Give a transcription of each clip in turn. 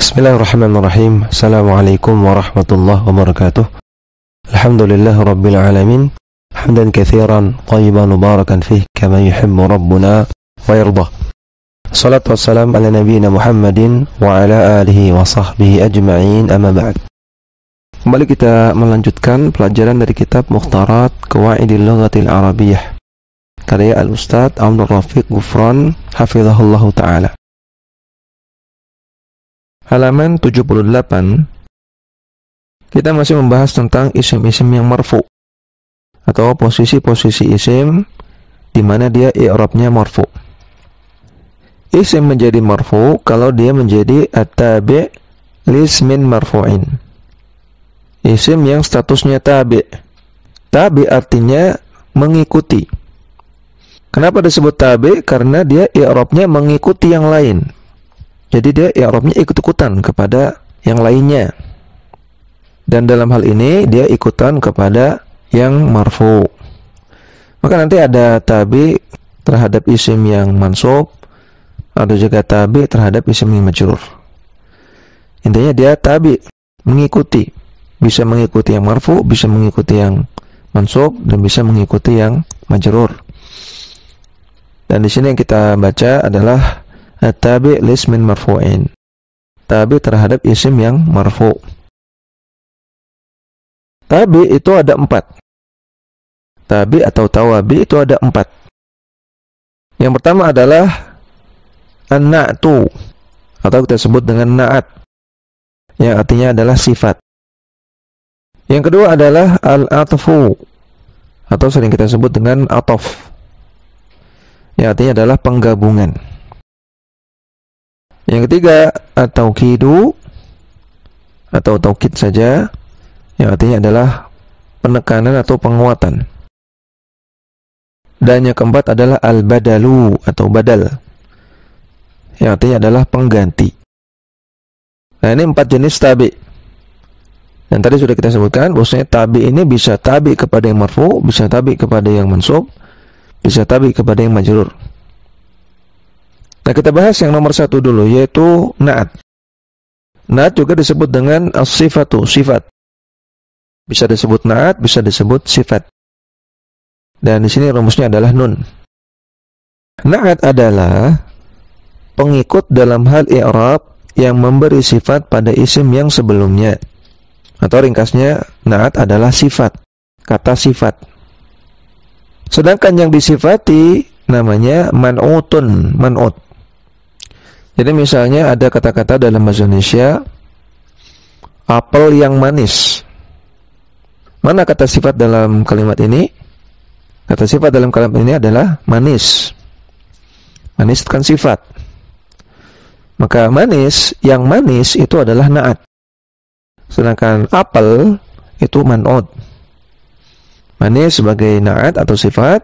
Bismillahirrahmanirrahim. Assalamualaikum warahmatullahi wabarakatuh. Alhamdulillah rabbil alamin. Hamdan katsiran thayyiban mubarakan fih kama yuhibbu rabbuna wa yardah. Salatu wassalam ala nabiyyina Muhammadin wa ala alihi wa sahbihi ajma'in, amma ba'd. Kembali kita melanjutkan pelajaran dari kitab Mukhtarat Qawaidil Lughatil Arabiyyah karya Al-Ustaz Abdul Rafiq Ghufran hafizahullahu ta'ala. Halaman 78, kita masih membahas tentang isim-isim yang marfu atau posisi-posisi isim di mana dia i'rabnya marfu. Isim menjadi marfu kalau dia menjadi at-tabi' lismin marfu'in. Isim yang statusnya tabi'. Tabi' artinya mengikuti. Kenapa disebut tabi'? Karena dia i'rabnya mengikuti yang lain. Jadi dia i'rabnya ikut-ikutan kepada yang lainnya. Dan dalam hal ini dia ikutan kepada yang marfu. Maka nanti ada tabi terhadap isim yang mansub, ada juga tabi terhadap isim yang majrur. Intinya dia tabi, mengikuti. Bisa mengikuti yang marfu, bisa mengikuti yang mansub, dan bisa mengikuti yang majrur. Dan di sini yang kita baca adalah at-tabi' lismin marfu'in. Tabi terhadap isim yang marfu. Tabi itu ada 4. Tabi atau tawabi itu ada 4. Yang pertama adalah an-na'tu, atau kita sebut dengan na'at, yang artinya adalah sifat. Yang kedua adalah al-atfu, atau sering kita sebut dengan ataf, yang artinya adalah penggabungan. Yang ketiga, at-taukidu, atau taukid saja, yang artinya adalah penekanan atau penguatan. Dan yang keempat adalah al-badalu, atau badal, yang artinya adalah pengganti. Nah, ini 4 jenis tabi. Dan tadi sudah kita sebutkan, bahwasanya tabi ini bisa tabi kepada yang marfu, bisa tabi kepada yang mansub, bisa tabi kepada yang majrur. Nah, kita bahas yang nomor 1 dulu, yaitu na'at. Na'at juga disebut dengan as-sifatu, sifat. Bisa disebut na'at, bisa disebut sifat. Dan di sini rumusnya adalah nun. Na'at adalah pengikut dalam hal i'rab yang memberi sifat pada isim yang sebelumnya. Atau ringkasnya, na'at adalah sifat, kata sifat. Sedangkan yang disifati namanya man'utun, man'ut. Jadi misalnya ada kata-kata dalam bahasa Indonesia, apel yang manis. Mana kata sifat dalam kalimat ini? Kata sifat dalam kalimat ini adalah manis. Manis itu kan sifat. Maka manis, yang manis itu adalah na'at. Sedangkan apel itu man'ut. Manis sebagai na'at atau sifat,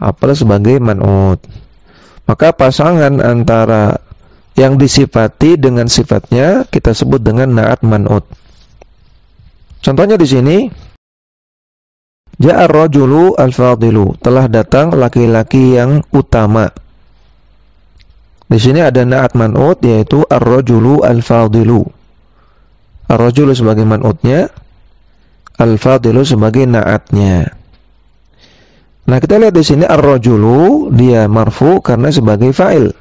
apel sebagai man'ut. Maka pasangan antara yang disifati dengan sifatnya kita sebut dengan na'at man'ut. Contohnya di sini, ja'ar rajulu al-fadilu, telah datang laki-laki yang utama. Di sini ada na'at man'ut, yaitu ar-rajulu al-fadilu. Ar-rajulu sebagai man'utnya, al-fadilu sebagai na'atnya. Nah, kita lihat di sini ar-rajulu dia marfu karena sebagai fa'il.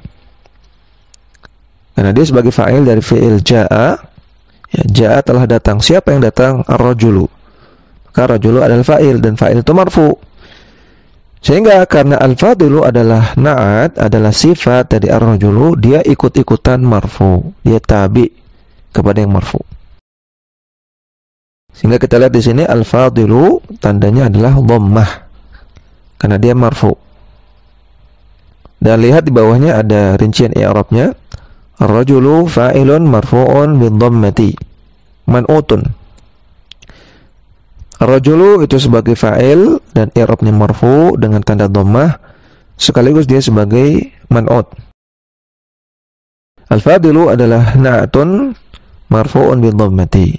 Karena dia sebagai fa'il dari fi'il ja'a. Ya, ja'a telah datang. Siapa yang datang? Ar-rajulu. Maka rajulu adalah fa'il dan fa'il itu marfu. Sehingga karena al-fadilu adalah na'at, adalah sifat dari ar-rajulu, dia ikut-ikutan marfu. Dia tabi kepada yang marfu. Sehingga kita lihat di sini al-fadilu tandanya adalah dhammah karena dia marfu. Dan lihat di bawahnya ada rincian i'rabnya. Ar-rajulu fa'ilun marfu'un bidhammati man'utun. Ar-rajulu itu sebagai fa'il dan i'rabnya marfu dengan tanda dhammah, sekaligus dia sebagai man'ut. Al-fadilu adalah na'atun marfu'un bidhammati.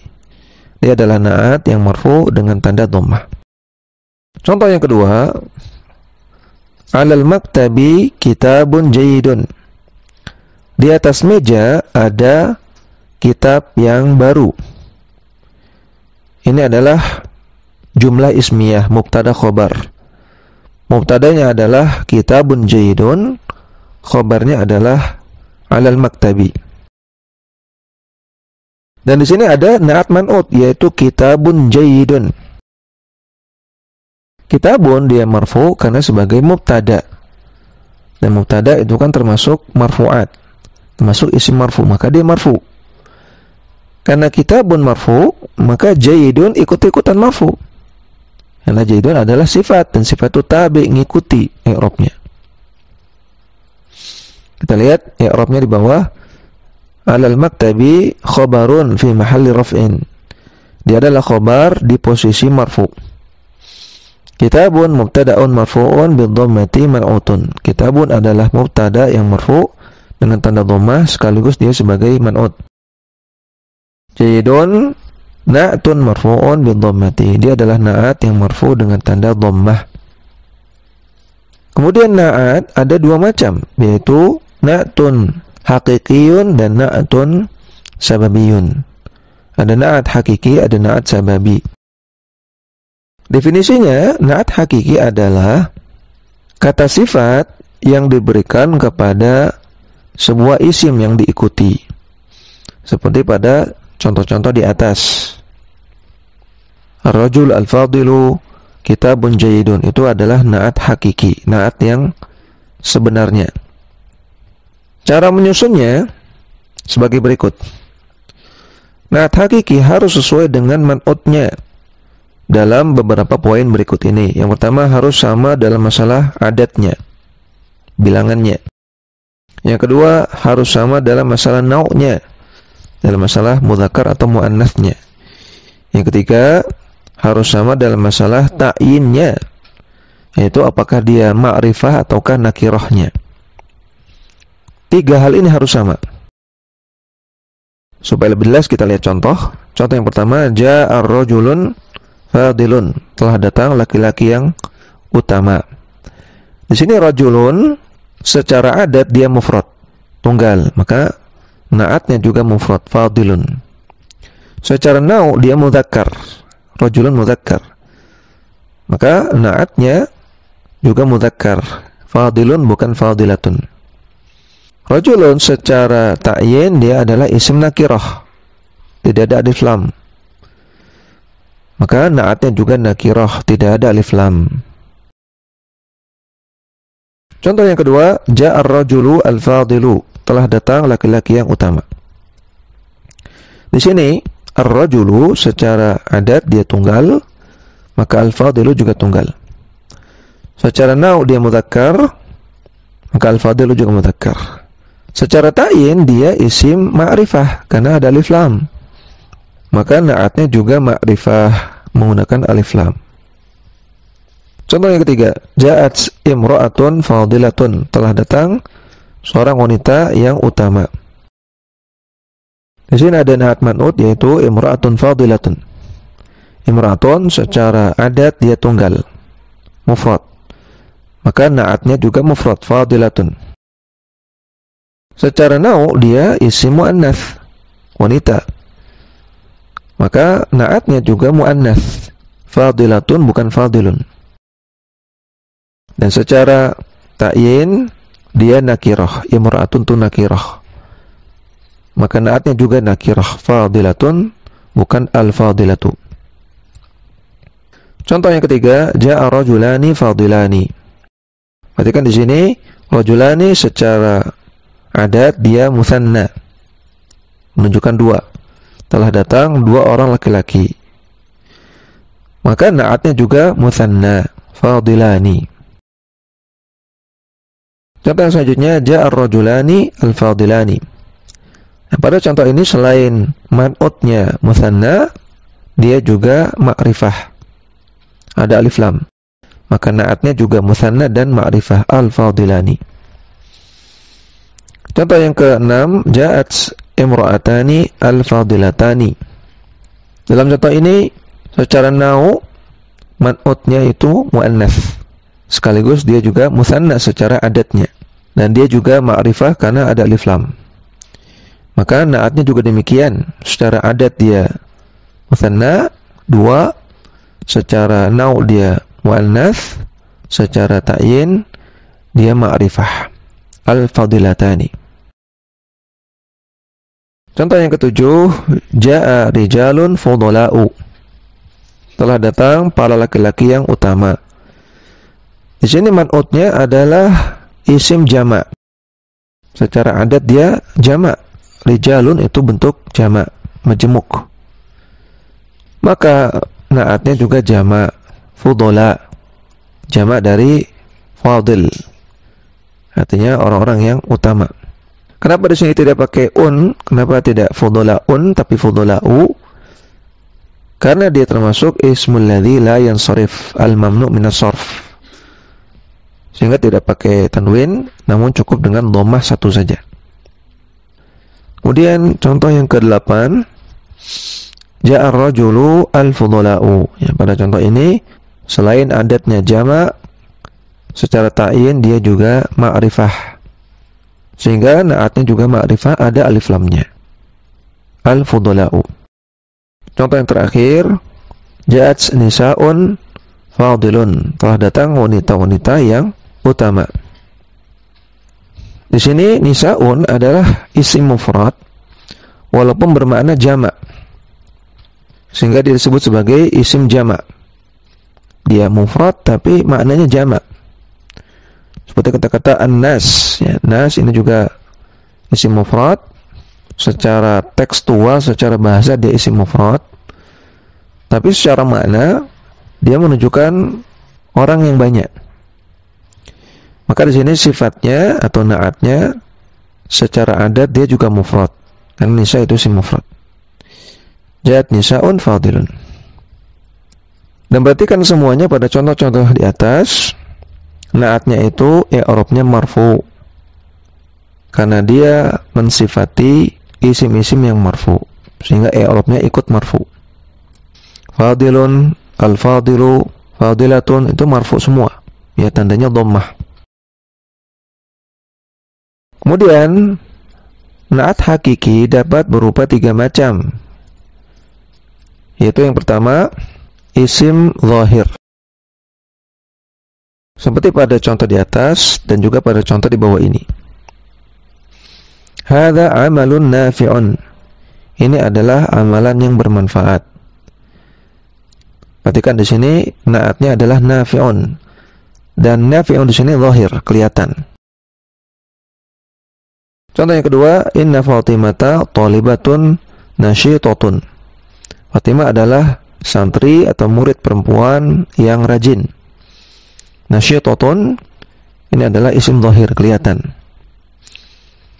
Dia adalah na'at yang marfu dengan tanda dhammah. Contoh yang kedua, alal maktabi kitabun jayyidun. Di atas meja ada kitab yang baru. Ini adalah jumlah ismiyah, mubtada khobar. Mubtadanya adalah kitabun jayyidun, khobarnya adalah alal maktabi. Dan di sini ada na'at man'ut, yaitu kitabun jayyidun. Kitabun dia marfu karena sebagai mubtada. Dan mubtada itu kan termasuk marfu'at, termasuk isim marfu, maka dia marfu. Karena kitabun marfu, maka jayyidun ikut-ikutan marfu. Karena jayyidun adalah sifat, dan sifat itu tabi, ngikuti i'rabnya. Kita lihat i'rabnya di bawah. Alal maktabi khabarun fi mahalli raf'in. Dia adalah khabar di posisi marfu. Kitabun mubtada'un marfu'un bidhammati man'utun. Kitabun adalah mubtada yang marfu dengan tanda dhammah sekaligus dia sebagai man'ut. Jayyidun na'tun marfu'un bidhammati. Dia adalah na'at yang marfu dengan tanda dhammah. Kemudian na'at ada dua macam, yaitu na'tun haqiqiyun dan na'tun sababiyun. Ada na'at hakiki, ada na'at sababi. Definisinya, na'at hakiki adalah kata sifat yang diberikan kepada sebuah isim yang diikuti. Seperti pada contoh-contoh di atas. Ar-rajul al-fadilu kitabun jayyidun. Itu adalah na'at hakiki, na'at yang sebenarnya. Cara menyusunnya sebagai berikut. Na'at hakiki harus sesuai dengan man'utnya dalam beberapa poin berikut ini. Yang pertama, harus sama dalam masalah adatnya, bilangannya. Yang kedua, harus sama dalam masalah nau'nya, dalam masalah mudzakkar atau muannasnya. Yang ketiga, harus sama dalam masalah ta'yinnya, yaitu apakah dia ma'rifah ataukah nakirahnya. Tiga hal ini harus sama. Supaya lebih jelas kita lihat contoh. Contoh yang pertama, ja'a ar-rajulun fadilun, telah datang laki-laki yang utama. Di sini rajulun secara adat dia mufrad, tunggal, maka na'atnya juga mufrad, fadilun. Secara nau' dia mudzakkar, rajulun mudzakkar, maka na'atnya juga mudzakkar, fadilun bukan fadilatun. Rajulun secara ta'yin dia adalah isim nakirah, tidak ada alif lam, maka na'atnya juga nakirah, tidak ada alif lam. Contoh yang kedua, ja'ar rajulu al-fadilu, telah datang laki-laki yang utama. Di sini ar-rajulu secara adat dia tunggal, maka al-fadilu juga tunggal. Secara nau' dia mudzakkar, maka al-fadilu juga mudzakkar. Secara ta'yin dia isim ma'rifah karena ada alif lam, maka na'atnya juga ma'rifah menggunakan alif lam. Contoh yang ketiga, ja'at imra'atun fadilatun, telah datang seorang wanita yang utama. Di sini ada na'at man'ut yaitu imra'atun fadilatun. Imra'atun secara adat dia tunggal, mufrad, maka na'atnya juga mufrad, fadilatun. Secara nau' dia isim muannats, wanita, maka na'atnya juga muannats, fadilatun bukan fadilun. Dan secara ta'yin dia nakirah, imra'atun tu nakirah, maka na'atnya juga nakirah, fadilatun bukan al-fadilatu. Contoh yang ketiga, ja'a rajulani fadilani. Perhatikan di sini rajulani secara adat dia mutsanna, menunjukkan dua. Telah datang dua orang laki-laki, maka na'atnya juga mutsanna, fadilani. Contoh yang selanjutnya, ja'ar rajulani al-fadilani. Nah, pada contoh ini selain man'utnya mutsanna, dia juga ma'rifah, ada alif lam, maka na'atnya juga mutsanna dan ma'rifah, al-fadilani. Contoh yang keenam, ja'at imra'atani al-fadilatani. Dalam contoh ini secara nau' man'utnya itu muannats, sekaligus dia juga mutsanna secara adatnya, dan dia juga ma'rifah karena ada alif lam. Maka naatnya juga demikian. Secara adat dia mutsanna 2, secara nau dia muannats, secara ta'yin dia ma'rifah. Al-fadilatani. Contoh yang ketujuh, ja'a rijalun fudola'u. Telah datang para laki-laki yang utama. Di sini man'utnya adalah isim jamak. Secara adat dia jamak. Rijalun itu bentuk jamak, majemuk. Maka naatnya juga jamak, fudola, jamak dari fadil, artinya orang-orang yang utama. Kenapa di sini tidak pakai un? Kenapa tidak fudolaun tapi fudolau? Karena dia termasuk ismul ladzi la yansarif, al-mamnu' minas sarf. Sehingga tidak pakai tanwin, namun cukup dengan dhammah satu saja. Kemudian contoh yang ke-8, ja'ar rajulu al-fudola'u. Ya, pada contoh ini selain adatnya jamak, secara ta'yin dia juga ma'rifah. Sehingga naatnya juga ma'rifah, ada alif lamnya. Al-fudola'u. Contoh yang terakhir, ja'at nisa'un fadilun. Telah datang wanita-wanita yang utama. Di sini nisa'un adalah isim mufrad walaupun bermakna jamak, sehingga dia disebut sebagai isim jamak. Dia mufrad tapi maknanya jamak. Seperti kata-kata an-nas, ya, nas ini juga isim mufrad. Secara tekstual, secara bahasa dia isim mufrad, tapi secara makna dia menunjukkan orang yang banyak. Maka di sini sifatnya atau naatnya secara adat dia juga mufrad. Karena nisa itu isim mufrad. Ja'at nisa'un fadilun. Dan perhatikan semuanya pada contoh-contoh di atas, naatnya itu i'rabnya marfu. Karena dia mensifati isim-isim yang marfu, sehingga i'rabnya ikut marfu. Fadilun, al-fadilu, fadilatun itu marfu semua. Ya, tandanya dhammah. Kemudian naat hakiki dapat berupa 3 macam. Yaitu yang pertama, isim zahir. Seperti pada contoh di atas dan juga pada contoh di bawah ini. Hadza amalun nafi'un. Ini adalah amalan yang bermanfaat. Perhatikan di sini naatnya adalah nafi'un. Dan nafi'un di sini zahir, kelihatan. Contoh yang kedua, inna Fatimata thalibatun nasyitatun. Fatimah adalah santri atau murid perempuan yang rajin. Nasyitatun ini adalah isim zahir, kelihatan.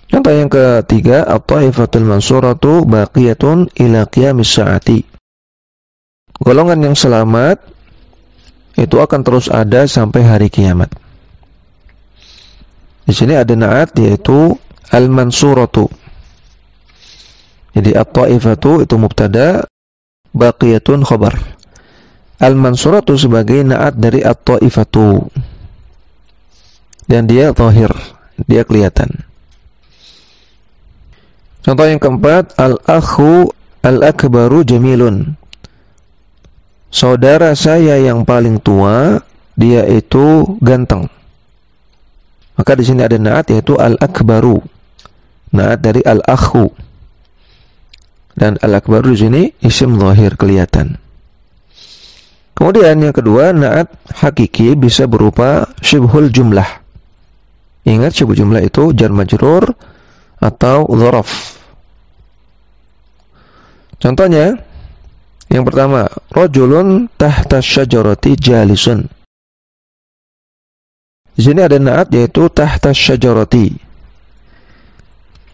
Contoh yang ketiga, at-taifatul mansuratu baqiyatun ila qiyamis saati. Golongan yang selamat itu akan terus ada sampai hari kiamat. Di sini ada naat yaitu al-mansuratu. Jadi at-taifatu itu mubtada, baqiyatun khabar. Al-mansuratu sebagai naat dari at-taifatu. Dan dia zahir, dia kelihatan. Contoh yang keempat, al-akhu al-akbaru jamilun. Saudara saya yang paling tua, dia itu ganteng. Maka di sini ada naat yaitu al-akbaru. Naat dari al-akhu. Dan al-akbaru di sini isim zahir, kelihatan. Kemudian yang kedua, naat hakiki bisa berupa syibhul jumlah. Ingat syibhul jumlah itu jar majrur atau dzaraf. Contohnya, yang pertama, rajulun tahta syajarati jalisun. Di sini ada naat yaitu tahta syajarati,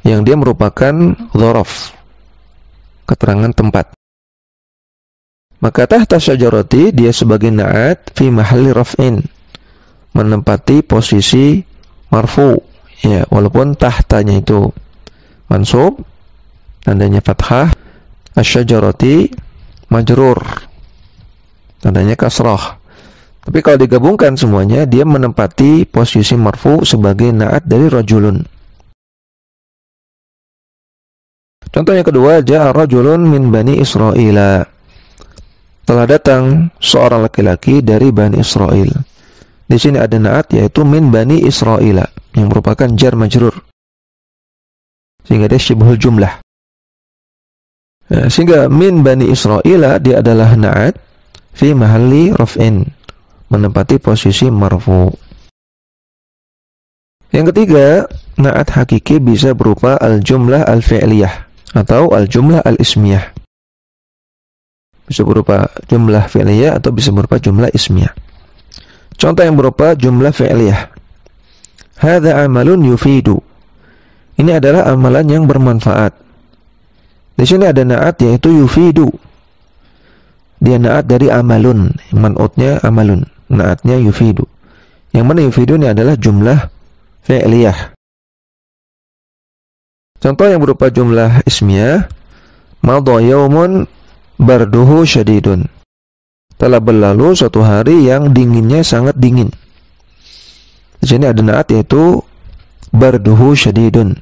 yang dia merupakan dzaraf, keterangan tempat. Maka tahta syajarati dia sebagai naat fi mahalli raf'in, menempati posisi marfu, ya, walaupun tahtanya itu mansub, tandanya fathah, asy-syajarati majrur, tandanya kasrah. Tapi kalau digabungkan semuanya, dia menempati posisi marfu sebagai naat dari rajulun. Contoh yang kedua, ja'a rajulun min bani Israila. Telah datang seorang laki-laki dari Bani Israel. Di sini ada na'at yaitu min bani Israila yang merupakan jar majrur. Sehingga dia syibhul jumlah. Sehingga min bani Israila dia adalah na'at fi mahalli raf'in, menempati posisi marfu. Yang ketiga, na'at hakiki bisa berupa al-jumlah al-fi'liyah atau al-jumlah al-ismiyah. Bisa berupa jumlah fi'liyah atau bisa berupa jumlah ismiyah. Contoh yang berupa jumlah fi'liyah. Hadza amalun yufidu. Ini adalah amalan yang bermanfaat. Di sini ada na'at yaitu yufidu. Dia na'at dari amalun, man'utnya amalun, na'atnya yufidu. Yang mana yufidu ini adalah jumlah fi'liyah. Contoh yang berupa jumlah ismiyah. Madha yaumun barduhu syadidun. Telah berlalu suatu hari yang dinginnya sangat dingin. Di sini ada na'at yaitu barduhu syadidun,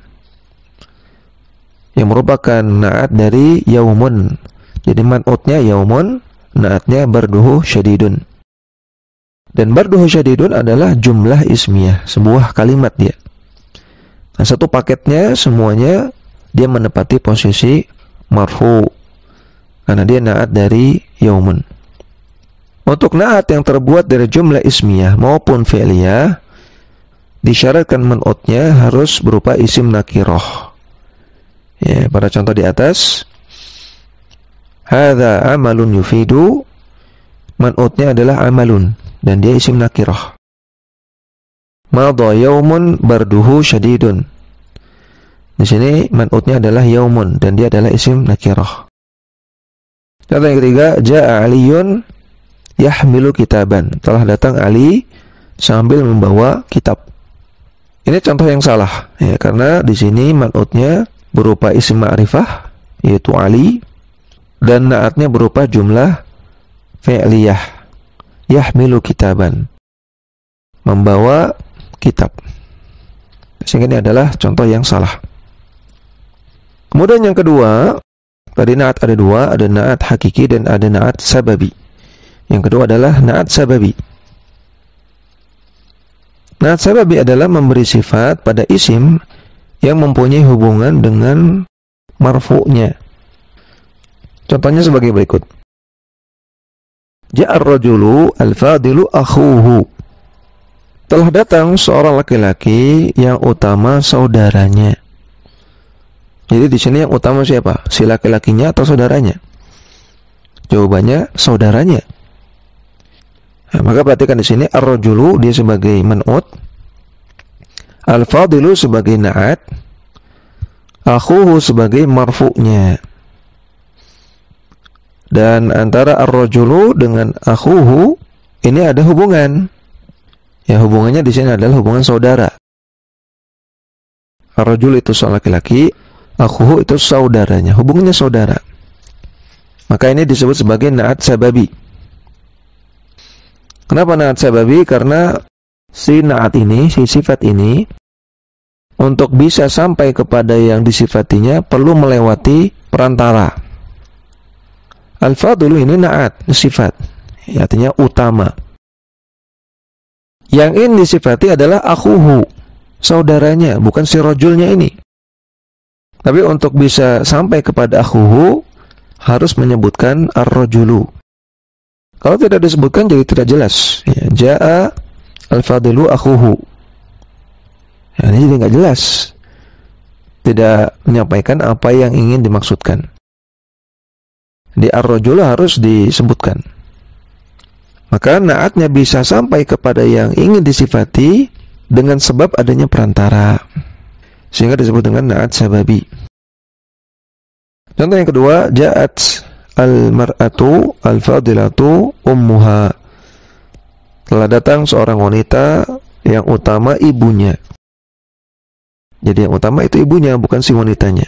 yang merupakan na'at dari yaumun. Jadi man'utnya yaumun, na'atnya barduhu syadidun. Dan barduhu syadidun adalah jumlah ismiyah, sebuah kalimat dia. Nah, satu paketnya semuanya dia menempati posisi marfu, karena dia na'at dari yaumun. Untuk na'at yang terbuat dari jumlah ismiyah maupun fi'liyah, disyaratkan man'utnya harus berupa isim nakirah. Ya, pada contoh di atas, hadza amalun yufidu, man'utnya adalah amalun dan dia isim nakirah. Madha yaumun barduhu syadidun. Di sini man'utnya adalah yaumun dan dia adalah isim nakirah. Contoh yang ketiga, ja'a Aliyun yahmilu kitaban. Telah datang Ali sambil membawa kitab. Ini contoh yang salah, ya, karena di sini man'utnya berupa isim ma'rifah yaitu Ali dan na'atnya berupa jumlah fi'liyah. Yahmilu kitaban, membawa kitab. Sehingga ini adalah contoh yang salah. Kemudian yang kedua, tadi na'at ada dua, ada na'at hakiki dan ada na'at sababi. Yang kedua adalah na'at sababi. Na'at sababi adalah memberi sifat pada isim yang mempunyai hubungan dengan marfu'nya. Contohnya sebagai berikut. Ja'ar rajulu al-fadilu akhuhu. Telah datang seorang laki-laki yang utama saudaranya. Jadi di sini yang utama siapa? Si laki-lakinya atau saudaranya? Jawabannya saudaranya. Nah, maka perhatikan di sini ar-rajulu dia sebagai man'ut, al-fadilu sebagai na'at, akhuhu sebagai marfu'nya. Dan antara ar-rajulu dengan akhuhu ini ada hubungan. Ya, hubungannya di sini adalah hubungan saudara. Ar-rajul itu seorang laki-laki, akhuhu itu saudaranya, hubungannya saudara. Maka ini disebut sebagai na'at sababi. Kenapa na'at sababi? Karena si na'at ini, si sifat ini, untuk bisa sampai kepada yang disifatinya perlu melewati perantara. Al-fadlu ini na'at, sifat, artinya utama. Yang ini disifati adalah akhuhu, saudaranya, bukan si rajulnya ini. Tapi untuk bisa sampai kepada akhuhu, harus menyebutkan ar-rajulu. Kalau tidak disebutkan jadi tidak jelas. Ya, ja'a al-fadilu akhuhu. Ya, ini jadi nggak jelas. Tidak menyampaikan apa yang ingin dimaksudkan. Di ar-rajulu harus disebutkan. Maka na'atnya bisa sampai kepada yang ingin disifati dengan sebab adanya perantara. Sehingga disebut dengan na'at sababi. Contoh yang kedua, ja'at al-mar'atu al-fadilatu ummuha. Telah datang seorang wanita yang utama ibunya. Jadi yang utama itu ibunya, bukan si wanitanya.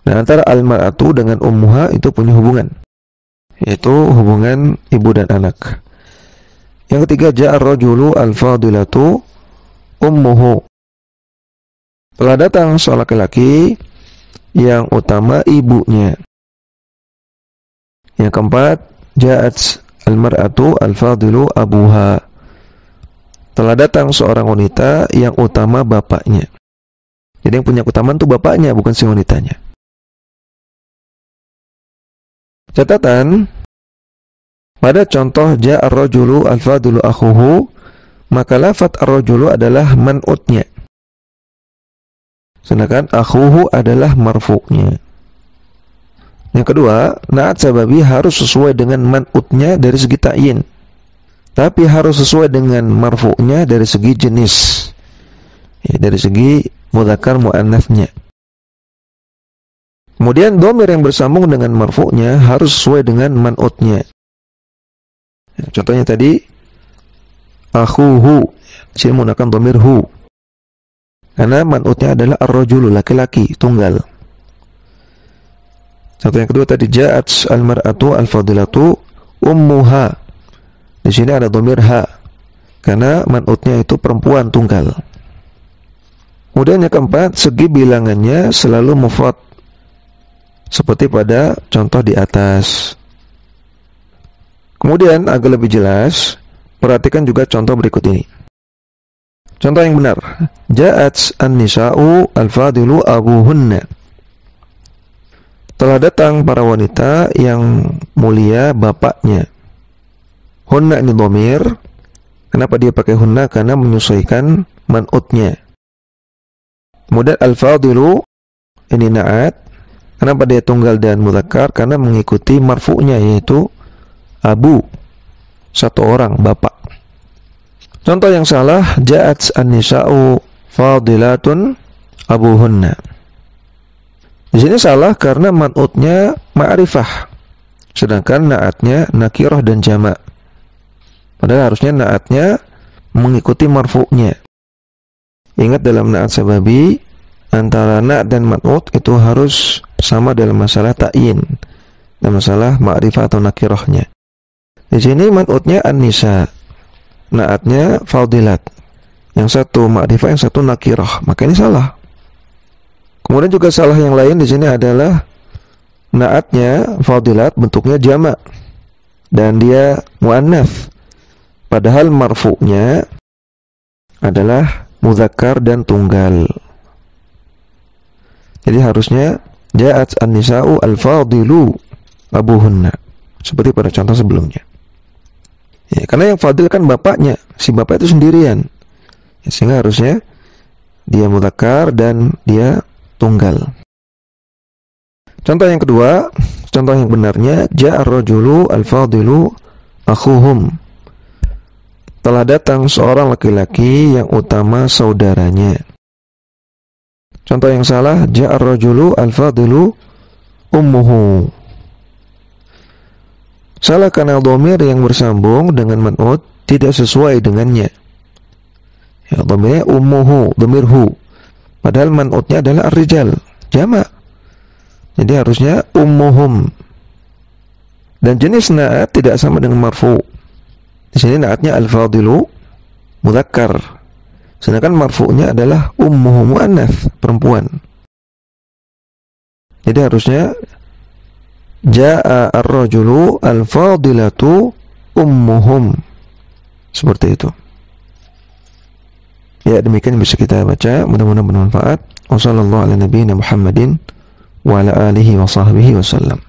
Nah, antara al-mar'atu dengan ummuha itu punya hubungan, yaitu hubungan ibu dan anak. Yang ketiga, ja'ar rajulu al-fadilatu ummuhu. Telah datang seorang laki-laki yang utama ibunya. Yang keempat, ja'at al-mar'atu al-fadilu abuha. Telah datang seorang wanita yang utama bapaknya. Jadi yang punya keutamaan itu bapaknya, bukan si wanitanya. Catatan, pada contoh ja'a ar-rajulu al-fadilu akhuhu, maka lafadz ar-rajulu adalah man'utnya. Sedangkan akhuhu adalah marfu'nya. Yang kedua, na'at sababi harus sesuai dengan man'utnya dari segi ta'yin, tapi harus sesuai dengan marfu'nya dari segi jenis, ya, dari segi mudzakkar mu'annats-nya. Kemudian dhamir yang bersambung dengan marfu'nya harus sesuai dengan man'utnya. Ya, contohnya tadi akhuhu, sini menggunakan dhamir hu, karena man'utnya adalah ar-rajulu, laki-laki, tunggal. Contoh yang kedua tadi ja'at al-mar'atu al-fadilatu ummuha. Di sini ada dhamir ha, karena man'utnya itu perempuan tunggal. Kemudian yang keempat, segi bilangannya selalu mufrad, seperti pada contoh di atas. Kemudian agar lebih jelas, perhatikan juga contoh berikut ini. Contoh yang benar, ja'at an-nisa'u al-fadilu abuhunna. Telah datang para wanita yang mulia bapaknya. Hunna ini dhamir. Kenapa dia pakai hunna? Karena menyesuaikan man'utnya. Kemudian al-fadilu ini na'at. Kenapa dia tunggal dan mudzakkar? Karena mengikuti marfu'nya, yaitu abu, satu orang, bapak. Contoh yang salah, ja'at an-nisa'u fadilatun abuhunna. Di sini salah karena man'utnya ma'rifah, sedangkan na'atnya nakirah dan jamak. Padahal harusnya na'atnya mengikuti marfu'nya. Ingat dalam na'at sababi, antara na'at dan man'ut itu harus sama dalam masalah ta'yin, dalam masalah ma'rifah atau nakirahnya. Di sini man'utnya an-nisa, na'atnya fadilat. Yang satu ma'rifah, yang satu nakirah. Maka ini salah. Kemudian juga salah yang lain di sini adalah na'atnya fadilat bentuknya jamak dan dia muannats. Padahal marfu'nya adalah mudzakkar dan tunggal. Jadi harusnya ja'at an-nisa'u al-fadilu abuhunna, seperti pada contoh sebelumnya. Ya, karena yang fadil kan bapaknya, si bapak itu sendirian. Ya, sehingga harusnya dia mudzakkar dan dia tunggal. Contoh yang kedua, contoh yang benarnya ja'a ar-rajulu al-fadilu akhuhum. Telah datang seorang laki-laki yang utama saudaranya. Contoh yang salah, ja'a ar-rajulu al-fadilu ummuhu. Salah karena dhamir yang bersambung dengan man'ut tidak sesuai dengannya. Ya, dhamirnya ummuhu, dhamir hu. Padahal man'utnya adalah ar-rijal, jamak. Jadi harusnya ummuhum. Dan jenis na'at tidak sama dengan marfu'. Di sini na'atnya al-fadilu mudzakkar. Sedangkan marfu'nya adalah ummuhu muannats, perempuan. Jadi harusnya ja'a ar-rajulu al-fadilatu ummuhum. Seperti itu. Ya, demikian bisa kita baca, mudah-mudahan bermanfaat. Wassallallahu ala nabiyyina Muhammadin wa ala alihi wa sahbihi wasallam.